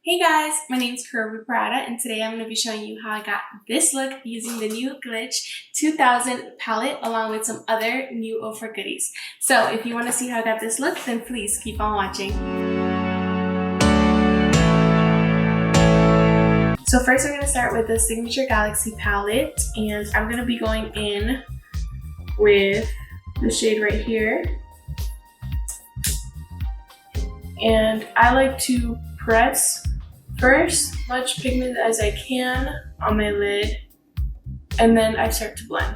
Hey guys, my name is Parada, and today I'm going to be showing you how I got this look using the new Gitch 2000 palette along with some other new offer goodies. So if you want to see how I got this look, then please keep on watching. So first we're going to start with the Signature Galaxy palette, and I'm going to be going in with the shade right here. And I like to press first much pigment as I can on my lid, and then I start to blend.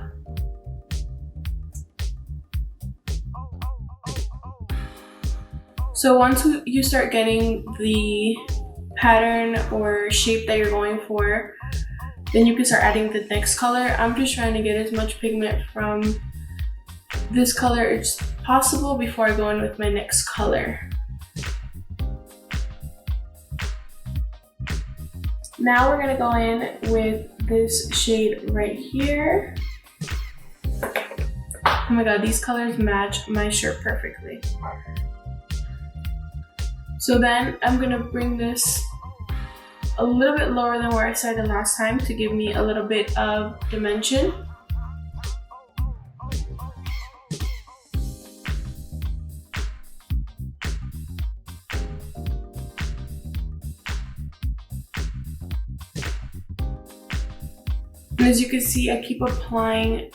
So once you start getting the pattern or shape that you're going for, then you can start adding the next color. I'm just trying to get as much pigment from this color as possible before I go in with my next color. Now we're gonna go in with this shade right here. Oh my god, these colors match my shirt perfectly. So then I'm gonna bring this a little bit lower than where I started last time to give me a little bit of dimension. And as you can see, I keep applying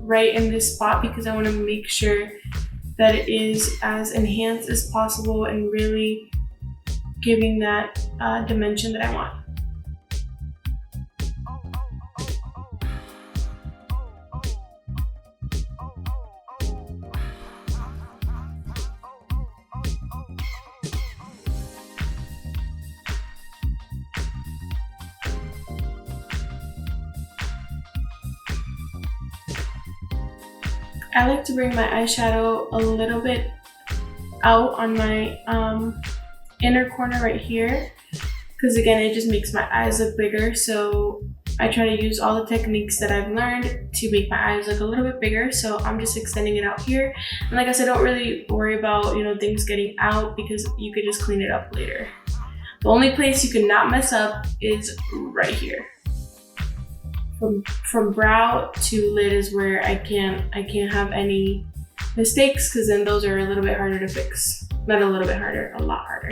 right in this spot because I want to make sure that it is as enhanced as possible and really giving that dimension that I want. I like to bring my eyeshadow a little bit out on my inner corner right here, because again, it just makes my eyes look bigger. So I try to use all the techniques that I've learned to make my eyes look a little bit bigger. So I'm just extending it out here. And like I said, don't really worry about, things getting out because you could just clean it up later. The only place you can not mess up is right here. From brow to lid is where I can't have any mistakes, because then those are a little bit harder to fix. Not a little bit harder, a lot harder.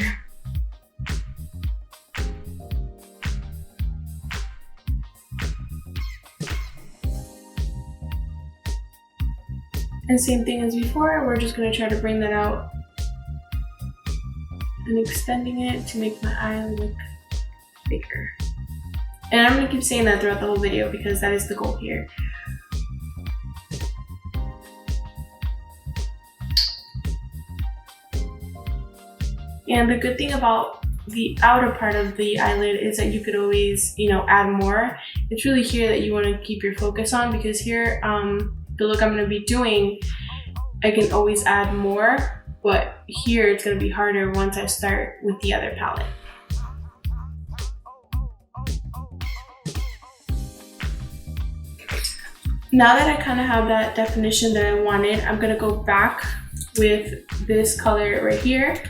And same thing as before, we're just gonna try to bring that out and extending it to make my eye look bigger. And I'm gonna keep saying that throughout the whole video because that is the goal here. And the good thing about the outer part of the eyelid is that you could always, add more. It's really here that you wanna keep your focus on, because here, the look I'm gonna be doing, I can always add more, but here it's gonna be harder once I start with the other palette. Now that I kind of have that definition that I wanted, I'm gonna go back with this color right here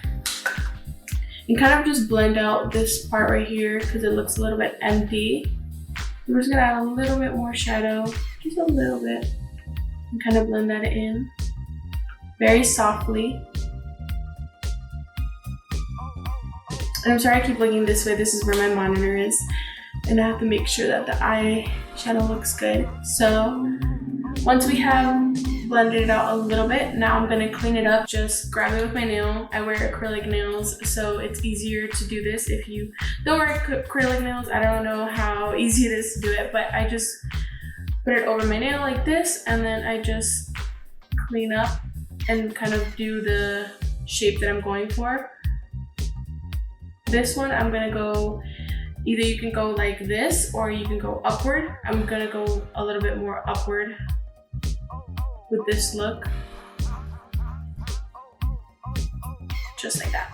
and kind of just blend out this part right here because it looks a little bit empty. I'm just gonna add a little bit more shadow, just a little bit, and kind of blend that in very softly. And I'm sorry I keep looking this way, this is where my monitor is. And I have to make sure that the eyeshadow looks good. So once we have blended it out a little bit, now I'm gonna clean it up, just grab it with my nail. I wear acrylic nails, so it's easier to do this. If you don't wear acrylic nails, I don't know how easy it is to do it, but I just put it over my nail like this, and then I just clean up and kind of do the shape that I'm going for. This one, I'm gonna go, either you can go like this or you can go upward. I'm gonna go a little bit more upward with this look. Just like that.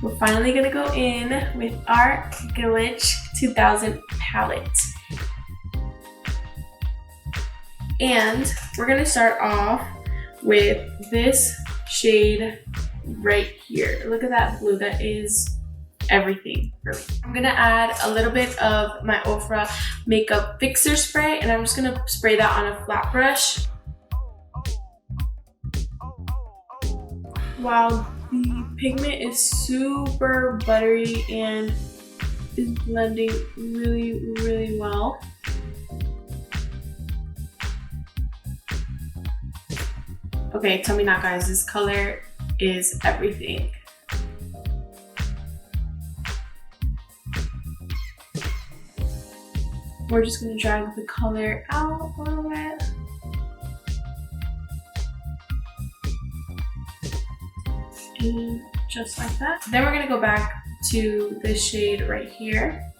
We're finally gonna go in with our Gitch 2000 palette. And we're gonna start off with this shade right here. Look at that blue. That is everything for me. I'm gonna add a little bit of my Ofra makeup fixer spray, and I'm just gonna spray that on a flat brush. Wow, the pigment is super buttery and is blending really well. Okay, tell me not, guys, this color is everything. We're just gonna drag the color out a little bit. And just like that. Then we're gonna go back to this shade right here.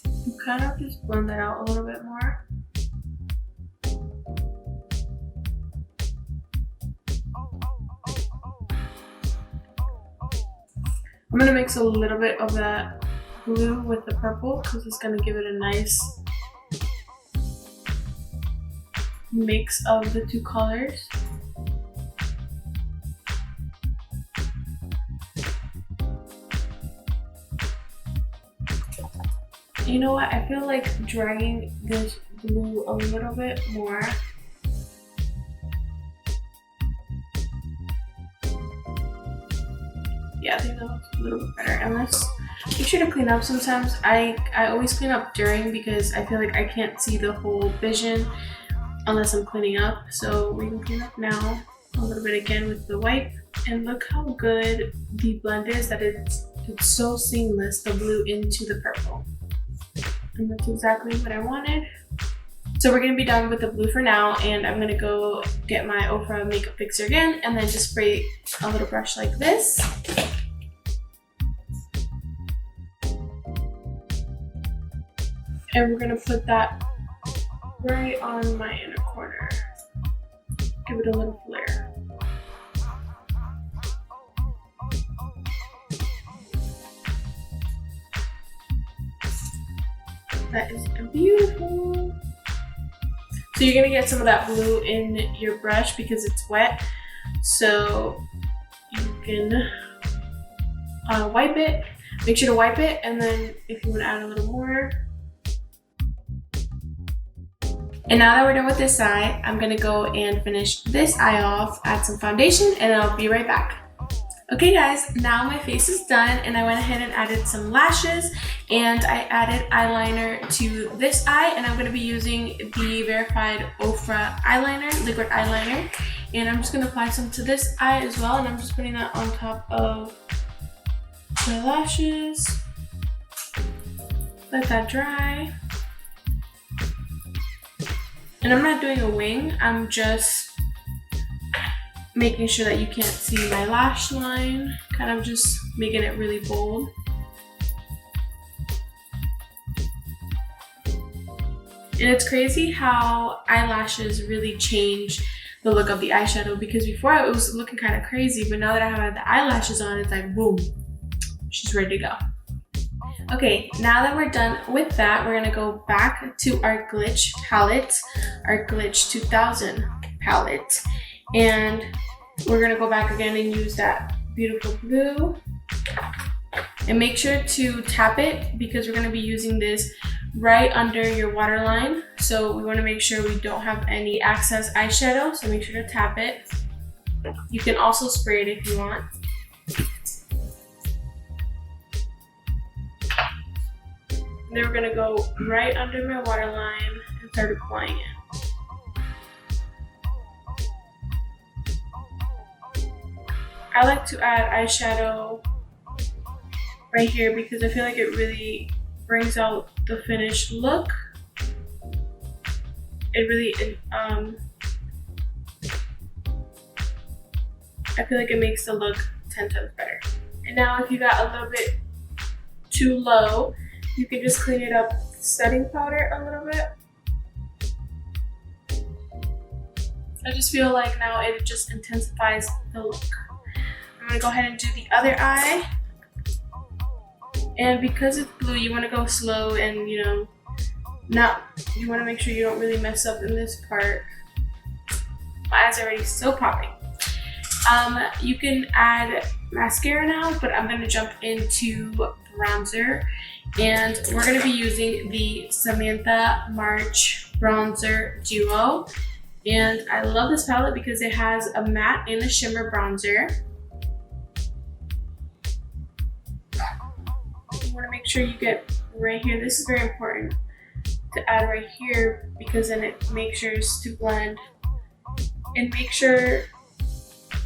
And kind of just blend that out a little bit more. I'm gonna mix a little bit of that blue with the purple because it's gonna give it a nice mix of the two colors. You know what? I feel like dragging this blue a little bit more. Yeah, I think that looks a little bit better. And let's make sure to clean up sometimes. I always clean up during because I feel like I can't see the whole vision unless I'm cleaning up. So we can clean up now a little bit again with the wipe. And look how good the blend is, that it's so seamless, the blue into the purple. And that's exactly what I wanted. So we're gonna be done with the blue for now, and I'm gonna go get my Ofra makeup fixer again and then just spray a little brush like this. And we're gonna put that right on my inner corner. Give it a little flare. That is beautiful. So you're gonna get some of that blue in your brush because it's wet. So you can wipe it. Make sure to wipe it, and then if you want to add a little more. And now that we're done with this eye, I'm gonna go and finish this eye off, add some foundation, and I'll be right back. Okay guys, now my face is done, and I went ahead and added some lashes, and I added eyeliner to this eye, and I'm going to be using the Verified Ofra eyeliner, liquid eyeliner, and I'm just going to apply some to this eye as well, and I'm just putting that on top of the lashes. Let that dry. And I'm not doing a wing, I'm just making sure that you can't see my lash line, kind of just making it really bold. And it's crazy how eyelashes really change the look of the eyeshadow, because before it was looking kind of crazy, but now that I have the eyelashes on, it's like boom, she's ready to go. Okay, now that we're done with that, we're gonna go back to our Glitch palette, our Glitch 2000 palette. And we're gonna go back again and use that beautiful blue. And make sure to tap it because we're gonna be using this right under your waterline. So we wanna make sure we don't have any excess eyeshadow, so make sure to tap it. You can also spray it if you want. And then we're gonna go right under my waterline and start applying it. I like to add eyeshadow right here because I feel like it really brings out the finished look. It really, I feel like it makes the look 10 times better. And now if you got a little bit too low, you can just clean it up with setting powder a little bit. I just feel like now it just intensifies the look. I'm gonna go ahead and do the other eye. And because it's blue, you wanna go slow and you wanna make sure you don't really mess up in this part. My eyes are already so popping. You can add mascara now, but I'm gonna jump into bronzer, and we're gonna be using the Samantha March Bronzer Duo. And I love this palette because it has a matte and a shimmer bronzer. You wanna make sure you get right here. This is very important to add right here because then it makes sure to blend, and make sure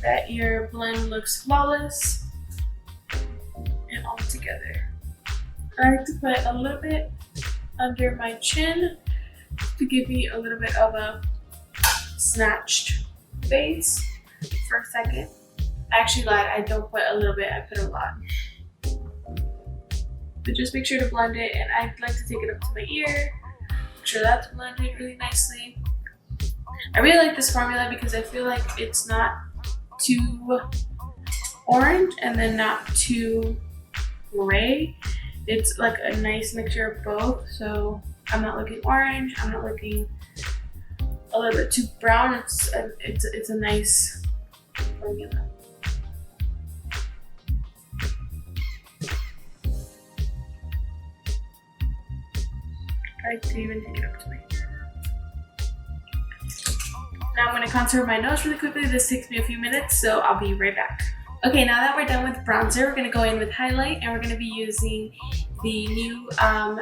that your blend looks flawless and all together. I like to put a little bit under my chin to give me a little bit of a snatched face for a second. I actually lied, I don't put a little bit, I put a lot. But just make sure to blend it, and I like to take it up to my ear, make sure that's blended really nicely. I really like this formula because I feel like it's not too orange and then not too gray. It's like a nice mixture of both, so I'm not looking orange, I'm not looking a little bit too brown. It's a nice formula. I like to even take it up to my ear. Now I'm going to contour my nose really quickly. This takes me a few minutes, so I'll be right back. Okay, now that we're done with bronzer, we're going to go in with highlight, and we're going to be using the new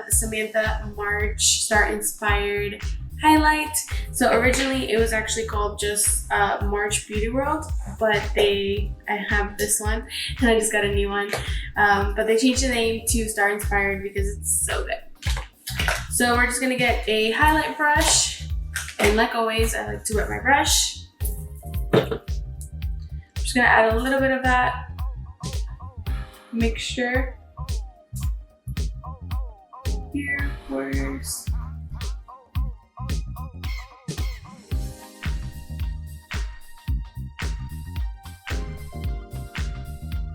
Samantha March Star Inspired highlight. So originally it was actually called just March Beauty World, but I have this one and I just got a new one. But they changed the name to Star Inspired because it's so good. So we're just gonna get a highlight brush, and like always, I like to wet my brush. I'm just gonna add a little bit of that. Make sure here, of course.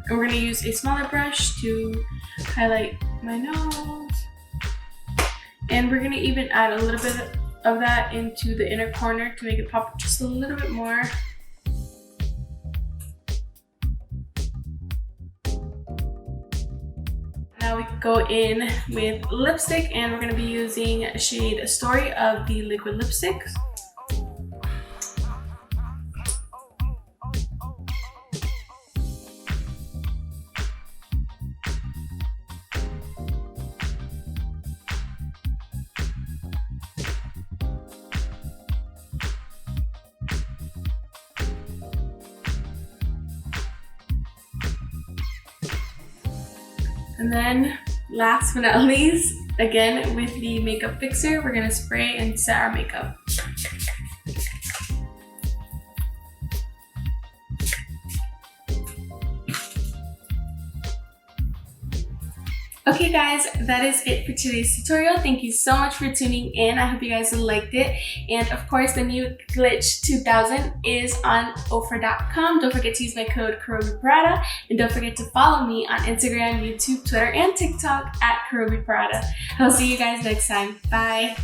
And we're gonna use a smaller brush to highlight my nose. And we're gonna even add a little bit of that into the inner corner to make it pop just a little bit more. Now we can go in with lipstick, and we're gonna be using shade Story of the liquid lipstick. And then last but not least, again with the makeup fixer, we're gonna spray and set our makeup. Okay guys, that is it for today's tutorial. Thank you so much for tuning in. I hope you guys liked it. And of course, the new Glitch 2000 is on offer.com. Don't forget to use my code Parada, and don't forget to follow me on Instagram, YouTube, Twitter, and TikTok at Parada. I'll see you guys next time. Bye.